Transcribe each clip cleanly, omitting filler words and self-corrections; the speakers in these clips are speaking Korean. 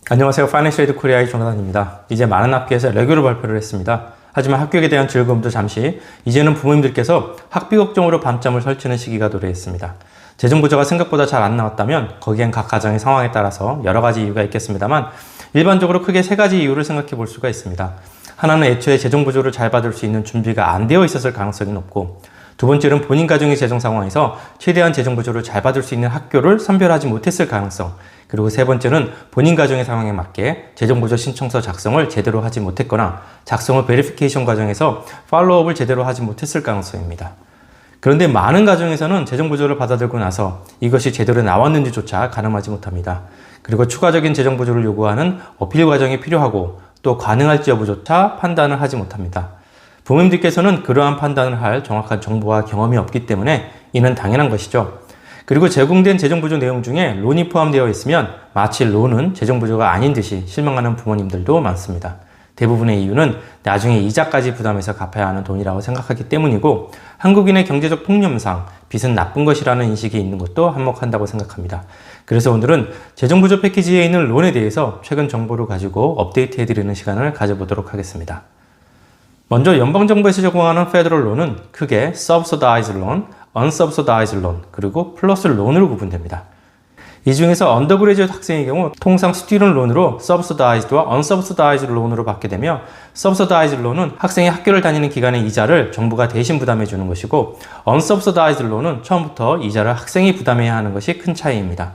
안녕하세요. 파이낸셜 에이드 코리아의 조나단입니다. 이제 많은 학교에서 레귤러 발표를 했습니다. 하지만 학교에 대한 즐거움도 잠시, 이제는 부모님들께서 학비 걱정으로 밤잠을 설치는 시기가 도래했습니다. 재정 부조가 생각보다 잘 안 나왔다면 거기엔 각 가정의 상황에 따라서 여러 가지 이유가 있겠습니다만 일반적으로 크게 세 가지 이유를 생각해 볼 수가 있습니다. 하나는 애초에 재정 부조를 잘 받을 수 있는 준비가 안 되어 있었을 가능성이 높고, 두 번째는 본인 가정의 재정 상황에서 최대한 재정 부조를 잘 받을 수 있는 학교를 선별하지 못했을 가능성, 그리고 세 번째는 본인 가정의 상황에 맞게 재정 부조 신청서 작성을 제대로 하지 못했거나 작성을 베리피케이션 과정에서 팔로우업을 제대로 하지 못했을 가능성입니다. 그런데 많은 가정에서는 재정 부조를 받아들고 나서 이것이 제대로 나왔는지조차 가늠하지 못합니다. 그리고 추가적인 재정 부조를 요구하는 어필 과정이 필요하고 또 가능할지 여부조차 판단을 하지 못합니다. 부모님들께서는 그러한 판단을 할 정확한 정보와 경험이 없기 때문에 이는 당연한 것이죠. 그리고 제공된 재정 부조 내용 중에 론이 포함되어 있으면 마치 론은 재정 부조가 아닌 듯이 실망하는 부모님들도 많습니다. 대부분의 이유는 나중에 이자까지 부담해서 갚아야 하는 돈이라고 생각하기 때문이고, 한국인의 경제적 통념상 빚은 나쁜 것이라는 인식이 있는 것도 한몫한다고 생각합니다. 그래서 오늘은 재정 부조 패키지에 있는 론에 대해서 최근 정보를 가지고 업데이트해드리는 시간을 가져보도록 하겠습니다. 먼저 연방정부에서 제공하는 페더럴 론은 크게 subsidized loan, unsubsidized loan, 그리고 플러스 론으로 구분됩니다. 이 중에서 언더그레지엇 학생의 경우 통상 스튜던트 론으로 subsidized와 unsubsidized 론으로 받게 되며, subsidized 론은 학생이 학교를 다니는 기간의 이자를 정부가 대신 부담해 주는 것이고, unsubsidized 론은 처음부터 이자를 학생이 부담해야 하는 것이 큰 차이입니다.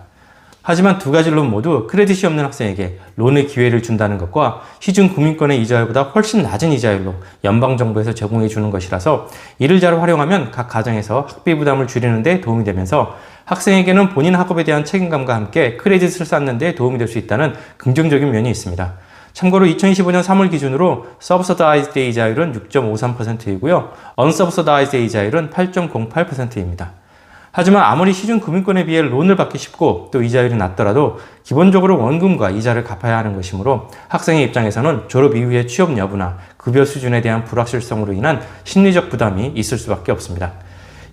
하지만 두 가지 론 모두 크레딧이 없는 학생에게 론의 기회를 준다는 것과 시중 금융권의 이자율보다 훨씬 낮은 이자율로 연방정부에서 제공해 주는 것이라서 이를 잘 활용하면 각 가정에서 학비 부담을 줄이는 데 도움이 되면서 학생에게는 본인 학업에 대한 책임감과 함께 크레딧을 쌓는 데 도움이 될 수 있다는 긍정적인 면이 있습니다. 참고로 2025년 3월 기준으로 subsidized 이자율은 6.53%이고요. unsubsidized 이자율은 8.08%입니다. 하지만 아무리 시중 금융권에 비해 론을 받기 쉽고 또 이자율이 낮더라도 기본적으로 원금과 이자를 갚아야 하는 것이므로 학생의 입장에서는 졸업 이후의 취업 여부나 급여 수준에 대한 불확실성으로 인한 심리적 부담이 있을 수밖에 없습니다.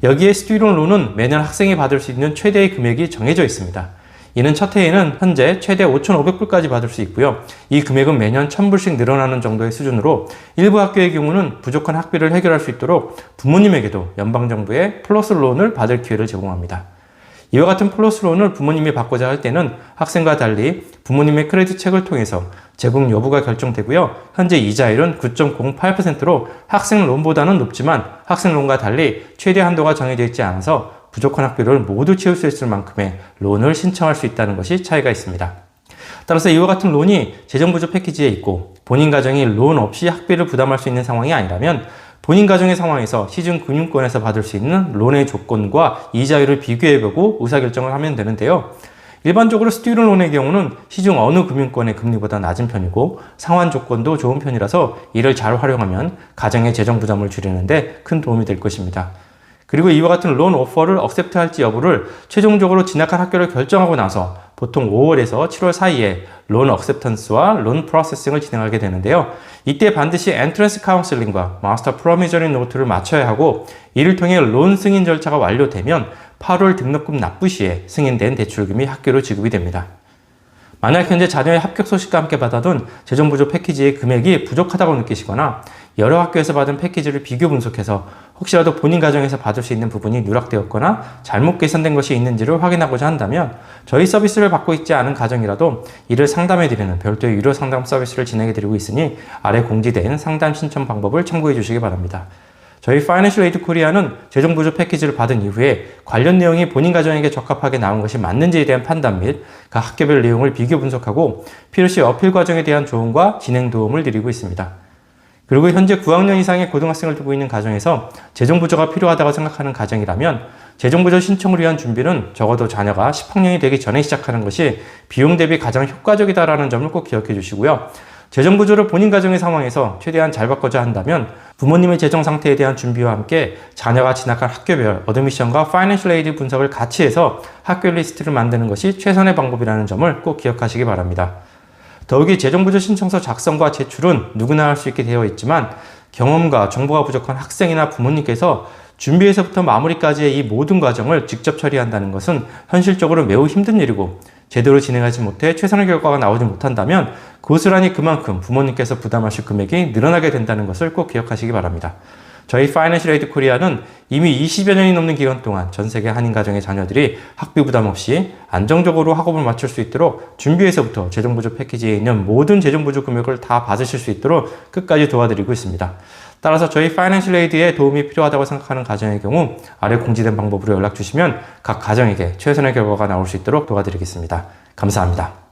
여기에 스튜던트 론은 매년 학생이 받을 수 있는 최대의 금액이 정해져 있습니다. 이는 첫 해에는 현재 최대 5,500불까지 받을 수 있고요. 이 금액은 매년 1,000불씩 늘어나는 정도의 수준으로 일부 학교의 경우는 부족한 학비를 해결할 수 있도록 부모님에게도 연방정부의 플러스 론을 받을 기회를 제공합니다. 이와 같은 플러스 론을 부모님이 받고자 할 때는 학생과 달리 부모님의 크레딧 책을 통해서 제공 여부가 결정되고요. 현재 이자율은 9.08%로 학생 론보다는 높지만 학생 론과 달리 최대 한도가 정해져 있지 않아서 부족한 학비를 모두 채울 수 있을 만큼의 론을 신청할 수 있다는 것이 차이가 있습니다. 따라서 이와 같은 론이 재정 부조 패키지에 있고 본인 가정이 론 없이 학비를 부담할 수 있는 상황이 아니라면 본인 가정의 상황에서 시중 금융권에서 받을 수 있는 론의 조건과 이자율을 비교해보고 의사결정을 하면 되는데요. 일반적으로 스튜던트 론의 경우는 시중 어느 금융권의 금리보다 낮은 편이고 상환 조건도 좋은 편이라서 이를 잘 활용하면 가정의 재정 부담을 줄이는데 큰 도움이 될 것입니다. 그리고 이와 같은 론 오퍼를 억셉트할지 여부를 최종적으로 진학할 학교를 결정하고 나서 보통 5월에서 7월 사이에 론 억셉턴스와 론 프로세싱을 진행하게 되는데요. 이때 반드시 엔트런스 카운슬링과 마스터 프로미저리 노트를 맞춰야 하고, 이를 통해 론 승인 절차가 완료되면 8월 등록금 납부 시에 승인된 대출금이 학교로 지급이 됩니다. 만약 현재 자녀의 합격 소식과 함께 받아둔 재정 부조 패키지의 금액이 부족하다고 느끼시거나 여러 학교에서 받은 패키지를 비교 분석해서 혹시라도 본인 가정에서 받을 수 있는 부분이 누락되었거나 잘못 계산된 것이 있는지를 확인하고자 한다면 저희 서비스를 받고 있지 않은 가정이라도 이를 상담해드리는 별도의 유료 상담 서비스를 진행해드리고 있으니 아래 공지된 상담 신청 방법을 참고해 주시기 바랍니다. 저희 파이낸셜 에이드 코리아는 재정 부조 패키지를 받은 이후에 관련 내용이 본인 가정에게 적합하게 나온 것이 맞는지에 대한 판단 및 각 학교별 내용을 비교 분석하고 필요시 어필 과정에 대한 조언과 진행 도움을 드리고 있습니다. 그리고 현재 9학년 이상의 고등학생을 두고 있는 가정에서 재정 부조가 필요하다고 생각하는 가정이라면 재정 부조 신청을 위한 준비는 적어도 자녀가 10학년이 되기 전에 시작하는 것이 비용 대비 가장 효과적이다라는 점을 꼭 기억해 주시고요. 재정 부조를 본인 가정의 상황에서 최대한 잘 바꿔야 한다면 부모님의 재정 상태에 대한 준비와 함께 자녀가 진학할 학교별 어드미션과 파이낸셜 에이드 분석을 같이 해서 학교 리스트를 만드는 것이 최선의 방법이라는 점을 꼭 기억하시기 바랍니다. 더욱이 재정 부조 신청서 작성과 제출은 누구나 할 수 있게 되어 있지만 경험과 정보가 부족한 학생이나 부모님께서 준비에서부터 마무리까지의 이 모든 과정을 직접 처리한다는 것은 현실적으로 매우 힘든 일이고 제대로 진행하지 못해 최선의 결과가 나오지 못한다면 고스란히 그만큼 부모님께서 부담하실 금액이 늘어나게 된다는 것을 꼭 기억하시기 바랍니다. 저희 파이낸셜 에이드 코리아는 이미 20여 년이 넘는 기간 동안 전 세계 한인 가정의 자녀들이 학비 부담 없이 안정적으로 학업을 마칠 수 있도록 준비에서부터 재정보조 패키지에 있는 모든 재정보조 금액을 다 받으실 수 있도록 끝까지 도와드리고 있습니다. 따라서 저희 파이낸셜 에이드에 도움이 필요하다고 생각하는 가정의 경우 아래 공지된 방법으로 연락 주시면 각 가정에게 최선의 결과가 나올 수 있도록 도와드리겠습니다. 감사합니다.